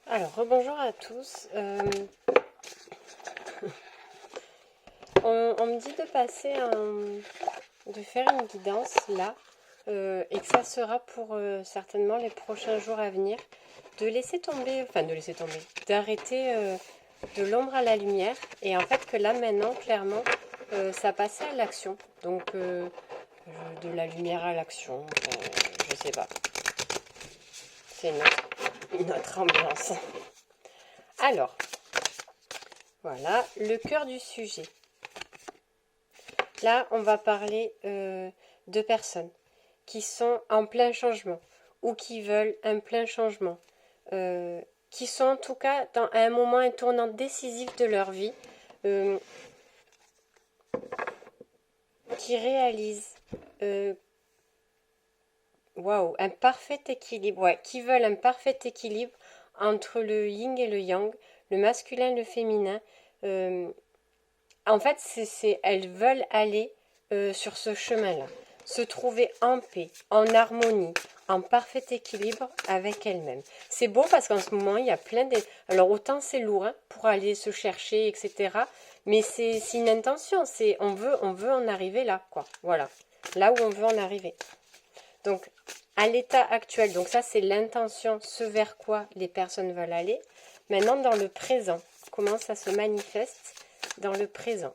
Alors, rebonjour à tous. On me dit de de faire une guidance là, et que ça sera pour certainement les prochains jours à venir, d'arrêter de l'ombre à la lumière, et en fait que là maintenant, clairement, ça passait à l'action. Donc, de la lumière à l'action, je sais pas, c'est une autre ambiance. Alors, voilà, le cœur du sujet. Là, on va parler de personnes qui sont en plein changement ou qui veulent un plein changement, qui sont en tout cas dans un moment, un tournant décisif de leur vie, euh, qui réalisent un parfait équilibre, qui veulent un parfait équilibre entre le yin et le yang, le masculin et le féminin. Euh, En fait, elles veulent aller sur ce chemin-là, se trouver en paix, en harmonie, en parfait équilibre avec elles-mêmes. C'est beau parce qu'en ce moment, il y a plein de... Alors, autant c'est lourd pour aller se chercher, etc. Mais c'est une intention, on veut en arriver là, quoi. Voilà, là où on veut en arriver. Donc, à l'état actuel, donc ça, c'est l'intention, ce vers quoi les personnes veulent aller. Maintenant, dans le présent, comment ça se manifeste dans le présent.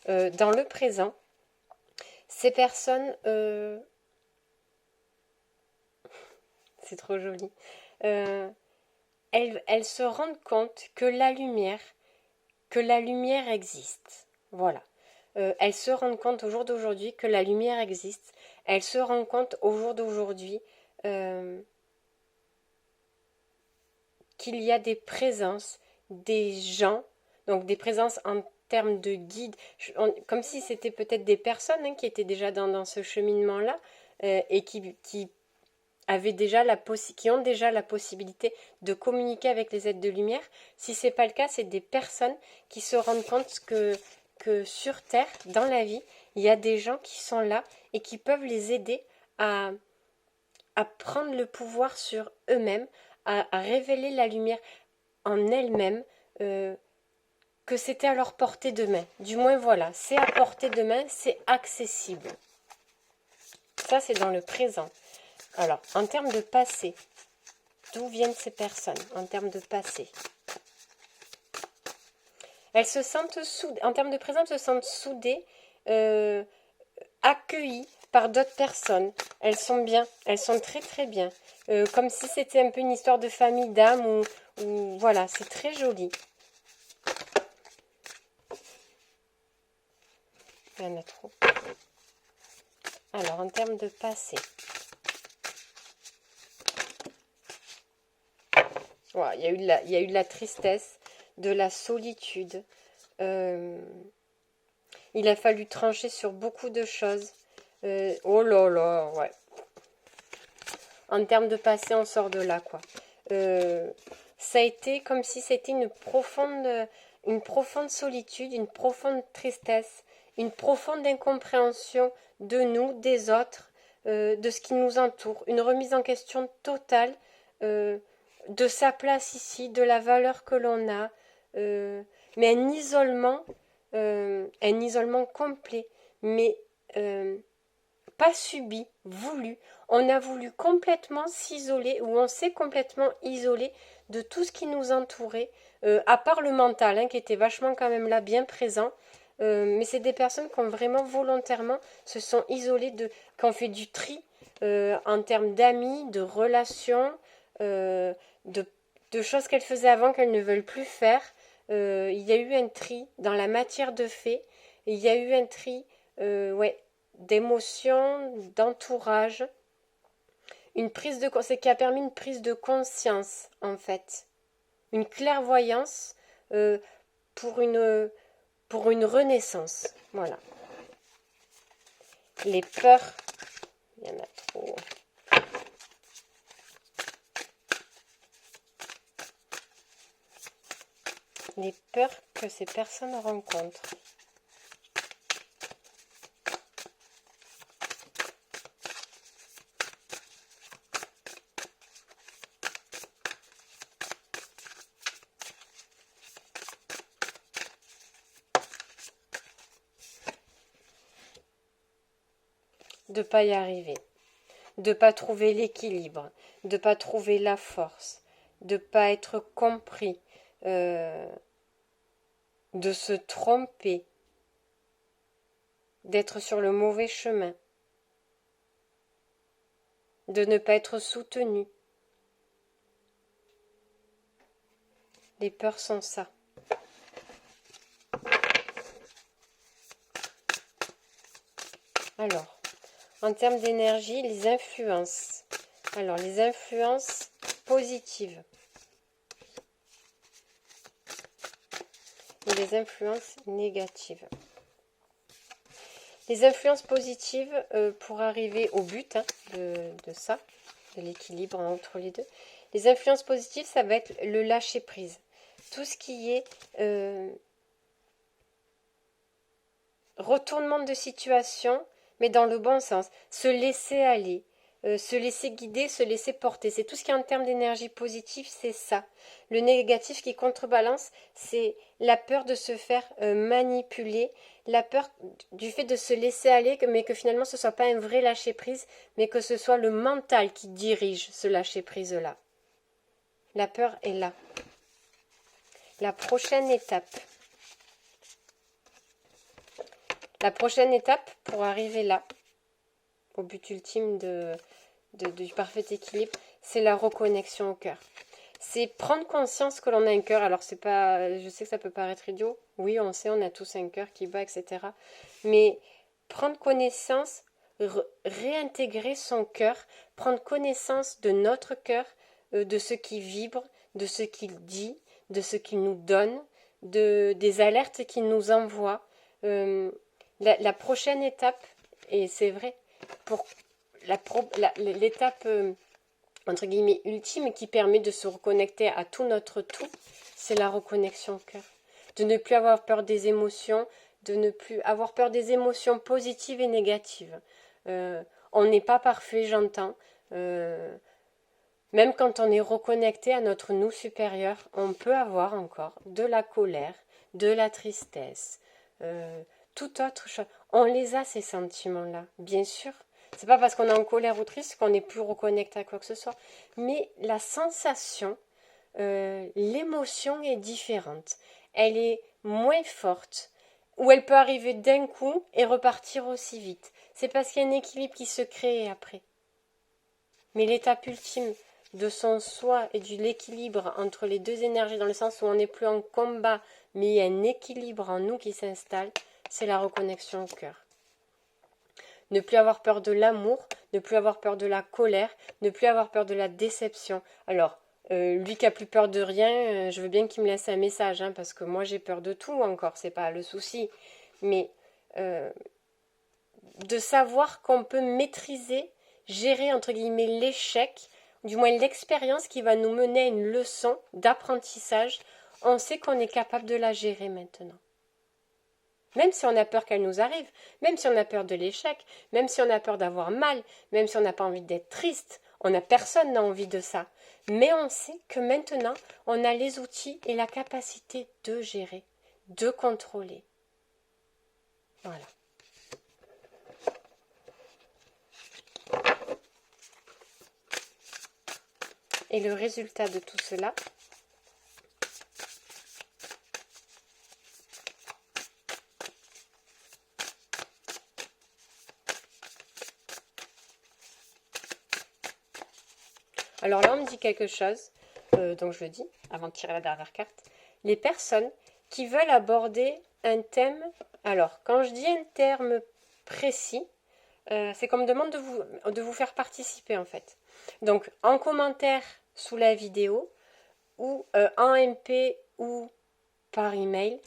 Dans le présent, ces personnes, c'est trop joli, elles se rendent compte que la lumière existe. Voilà. Elles se rendent compte au jour d'aujourd'hui que la lumière existe. Elles se rendent compte au jour d'aujourd'hui qu'il y a des présences, des gens, donc des présences en termes de guide, comme si c'était peut-être des personnes qui étaient déjà dans ce cheminement-là et qui avaient déjà qui ont déjà la possibilité de communiquer avec les êtres de lumière. Si ce n'est pas le cas, c'est des personnes qui se rendent compte que sur Terre, dans la vie, il y a des gens qui sont là et qui peuvent les aider à, à prendre le pouvoir sur eux-mêmes, à révéler la lumière en elles-mêmes, que c'était à leur portée de main. Du moins, voilà, c'est à portée de main, c'est accessible. Ça, c'est dans le présent. Alors, en termes de passé, d'où viennent ces personnes en termes de passé? Elles se sentent soudées, en termes de présent, elles se sentent soudées, accueillies par d'autres personnes. Elles sont bien, elles sont très très bien. Comme si c'était un peu une histoire de famille d'âme ou voilà, c'est très joli. Il y en a trop. Alors, en termes de passé. Voilà, il y a eu de la tristesse, de la solitude. Il a fallu trancher sur beaucoup de choses. Oh là là, ouais. En termes de passé, on sort de là, quoi. Ça a été comme si c'était une profonde solitude, une profonde tristesse, une profonde incompréhension de nous, des autres, de ce qui nous entoure, une remise en question totale de sa place ici, de la valeur que l'on a, mais un isolement complet, mais pas subi, voulu. On a voulu complètement s'isoler, ou on s'est complètement isolé de tout ce qui nous entourait, à part le mental, qui était vachement quand même là, bien présent. Mais c'est des personnes qui ont vraiment volontairement se sont isolées, qui ont fait du tri en termes d'amis, de relations, de, de choses qu'elles faisaient avant qu'elles ne veulent plus faire. Il y a eu un tri dans la matière de fait. Il y a eu un tri, d'émotions, d'entourage, c'est qui a permis une prise de conscience en fait, une clairvoyance euh, pour une pour une renaissance. Voilà. Les peurs, il y en a trop. Les peurs que ces personnes rencontrent. de ne pas y arriver, de ne pas trouver l'équilibre, de ne pas trouver la force, de ne pas être compris, de se tromper, d'être sur le mauvais chemin, de ne pas être soutenu. Les peurs sont ça. Alors, en termes d'énergie, les influences. Alors, les influences positives. Et les influences négatives. Les influences positives, pour arriver au but de ça, de l'équilibre entre les deux. Les influences positives, ça va être le lâcher-prise. Tout ce qui est retournement de situation, mais dans le bon sens. Se laisser aller, se laisser guider, se laisser porter. C'est tout ce qui est en termes d'énergie positive, c'est ça. Le négatif qui contrebalance, c'est la peur de se faire manipuler, la peur du fait de se laisser aller, mais que finalement ce ne soit pas un vrai lâcher-prise, mais que ce soit le mental qui dirige ce lâcher-prise-là. La peur est là. La prochaine étape. La prochaine étape pour arriver là, au but ultime du parfait équilibre, c'est la reconnexion au cœur. C'est prendre conscience que l'on a un cœur. Alors c'est pas, je sais que ça peut paraître idiot. Oui, on sait, on a tous un cœur qui bat, etc. Mais prendre connaissance, réintégrer son cœur, prendre connaissance de notre cœur, de ce qui vibre, de ce qu'il dit, de ce qu'il nous donne, des alertes qu'il nous envoie. La prochaine étape, et c'est vrai, pour l'étape entre guillemets ultime qui permet de se reconnecter à tout notre tout, c'est la reconnexion au cœur. De ne plus avoir peur des émotions, de ne plus avoir peur des émotions positives et négatives. On n'est pas parfait, j'entends. Même quand on est reconnecté à notre nous supérieur, on peut avoir encore de la colère, de la tristesse, toute autre chose. On les a, ces sentiments-là, bien sûr. C'est pas parce qu'on est en colère ou triste qu'on n'est plus reconnecté à quoi que ce soit. Mais la sensation, l'émotion est différente. Elle est moins forte. Ou elle peut arriver d'un coup et repartir aussi vite. C'est parce qu'il y a un équilibre qui se crée après. Mais l'étape ultime de son soi et de l'équilibre entre les deux énergies, dans le sens où on n'est plus en combat, mais il y a un équilibre en nous qui s'installe, c'est la reconnexion au cœur. Ne plus avoir peur de l'amour, ne plus avoir peur de la colère, ne plus avoir peur de la déception. Alors, lui qui a plus peur de rien, je veux bien qu'il me laisse un message, parce que moi j'ai peur de tout encore, c'est pas le souci. Mais de savoir qu'on peut maîtriser, gérer entre guillemets l'échec, du moins l'expérience qui va nous mener à une leçon d'apprentissage, on sait qu'on est capable de la gérer maintenant. Même si on a peur qu'elle nous arrive, même si on a peur de l'échec, même si on a peur d'avoir mal, même si on n'a pas envie d'être triste, personne n'a envie de ça. Mais on sait que maintenant, on a les outils et la capacité de gérer, de contrôler. Voilà. Et le résultat de tout cela, alors là, on me dit quelque chose, donc je le dis, avant de tirer la dernière carte. Les personnes qui veulent aborder un thème, alors quand je dis un terme précis, c'est qu'on me demande de vous faire participer en fait. Donc en commentaire sous la vidéo, ou en MP ou par email,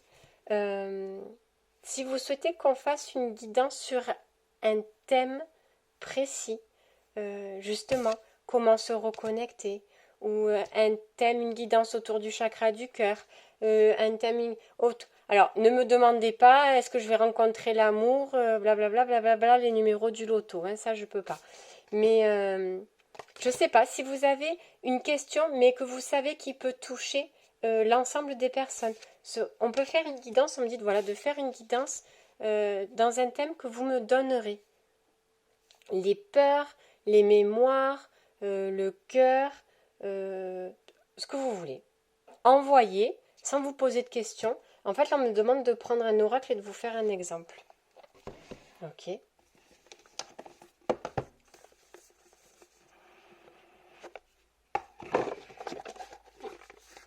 si vous souhaitez qu'on fasse une guidance sur un thème précis, justement, comment se reconnecter, ou un thème, une guidance autour du chakra du cœur, un thème autre. Alors, ne me demandez pas, est-ce que je vais rencontrer l'amour, blablabla, blablabla, les numéros du loto, ça je peux pas. Mais je sais pas, si vous avez une question, mais que vous savez qui peut toucher l'ensemble des personnes. On peut faire une guidance, on me dit de faire une guidance dans un thème que vous me donnerez. les peurs, les mémoires, le cœur, ce que vous voulez. Envoyez sans vous poser de questions. En fait, là, on me demande de prendre un oracle et de vous faire un exemple. Ok.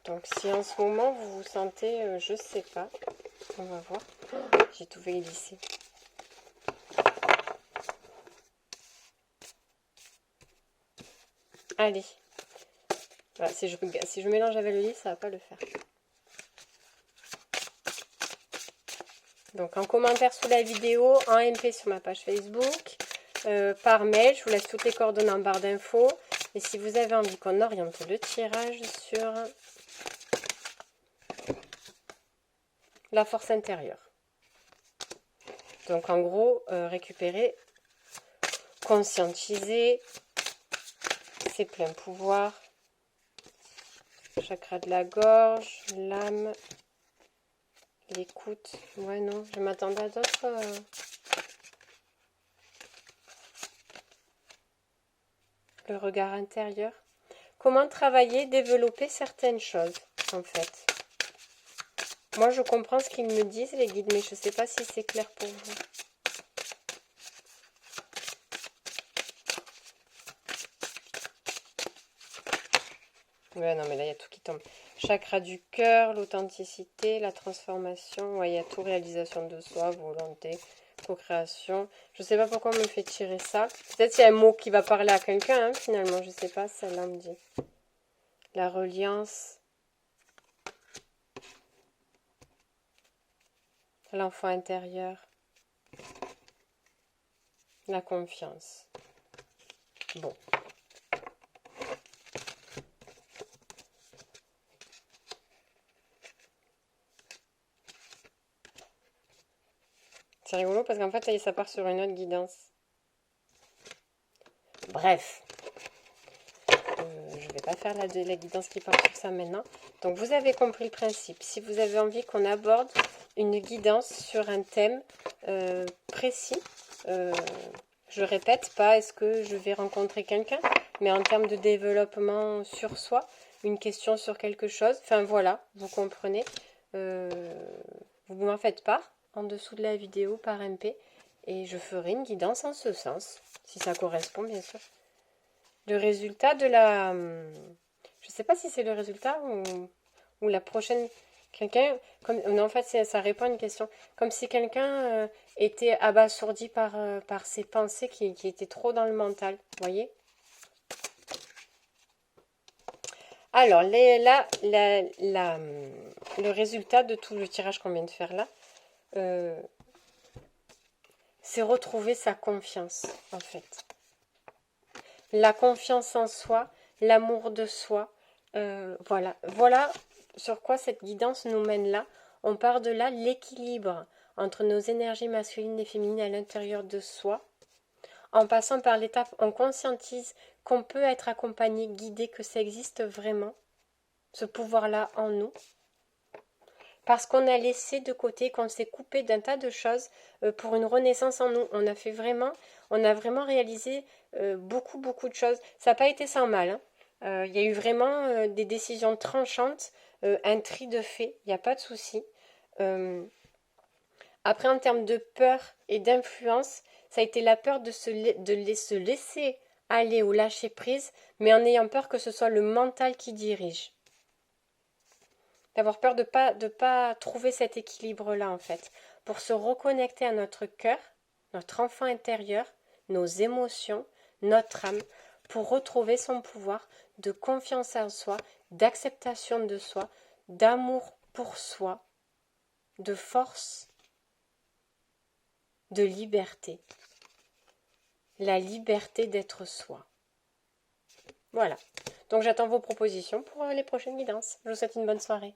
Donc, si en ce moment, vous vous sentez, je sais pas, on va voir. J'ai tout fait glisser. Allez. Voilà, si je mélange avec le livre, ça va pas le faire. Donc, en commentaire sous la vidéo, en MP sur ma page Facebook, par mail, je vous laisse toutes les coordonnées en barre d'infos. Et si vous avez envie qu'on oriente le tirage sur la force intérieure. Donc, en gros, récupérer, conscientiser ses pleins pouvoirs, chakra de la gorge, l'âme, l'écoute. Ouais, non, je m'attendais à d'autres. Le regard intérieur. Comment travailler, développer certaines choses, en fait. Moi, je comprends ce qu'ils me disent, les guides, mais je ne sais pas si c'est clair pour vous. Ouais, non, mais là, il y a tout qui tombe. Chakra du cœur, l'authenticité, la transformation. Ouais, il y a tout, réalisation de soi, volonté, co-création. Je ne sais pas pourquoi on me fait tirer ça. Peut-être qu'il y a un mot qui va parler à quelqu'un, hein, finalement. Je ne sais pas, celle-là me dit. La reliance. L'enfant intérieur. La confiance. Bon. C'est rigolo parce qu'en fait, ça y est, ça part sur une autre guidance. Bref. Je ne vais pas faire la guidance qui part sur ça maintenant. Donc, vous avez compris le principe. Si vous avez envie qu'on aborde une guidance sur un thème précis, je répète, pas est-ce que je vais rencontrer quelqu'un, mais en termes de développement sur soi, une question sur quelque chose. Enfin, voilà, vous comprenez. Vous m'en faites part en dessous de la vidéo par MP et je ferai une guidance en ce sens, si ça correspond, bien sûr. Le résultat de la... Je ne sais pas si c'est le résultat ou la prochaine... Quelqu'un... Non, en fait, ça répond à une question. Comme si quelqu'un était abasourdi par ses pensées qui étaient trop dans le mental. Vous voyez? Alors, le résultat de tout le tirage qu'on vient de faire là, c'est retrouver sa confiance, en fait. La confiance en soi, l'amour de soi, voilà sur quoi cette guidance nous mène là. On part de là, l'équilibre entre nos énergies masculines et féminines à l'intérieur de soi. En passant par l'étape, on conscientise qu'on peut être accompagné, guidé, que ça existe vraiment, ce pouvoir-là en nous. Parce qu'on a laissé de côté, qu'on s'est coupé d'un tas de choses pour une renaissance en nous. On a vraiment réalisé beaucoup de choses. Ça n'a pas été sans mal. Hein. Il y a eu vraiment des décisions tranchantes, un tri de fait, il n'y a pas de souci. Après, en termes de peur et d'influence, ça a été la peur de se laisser aller ou lâcher prise, mais en ayant peur que ce soit le mental qui dirige. D'avoir peur de pas trouver cet équilibre-là, en fait. Pour se reconnecter à notre cœur, notre enfant intérieur, nos émotions, notre âme, pour retrouver son pouvoir de confiance en soi, d'acceptation de soi, d'amour pour soi, de force, de liberté. La liberté d'être soi. Voilà. Donc j'attends vos propositions pour les prochaines guidances. Je vous souhaite une bonne soirée.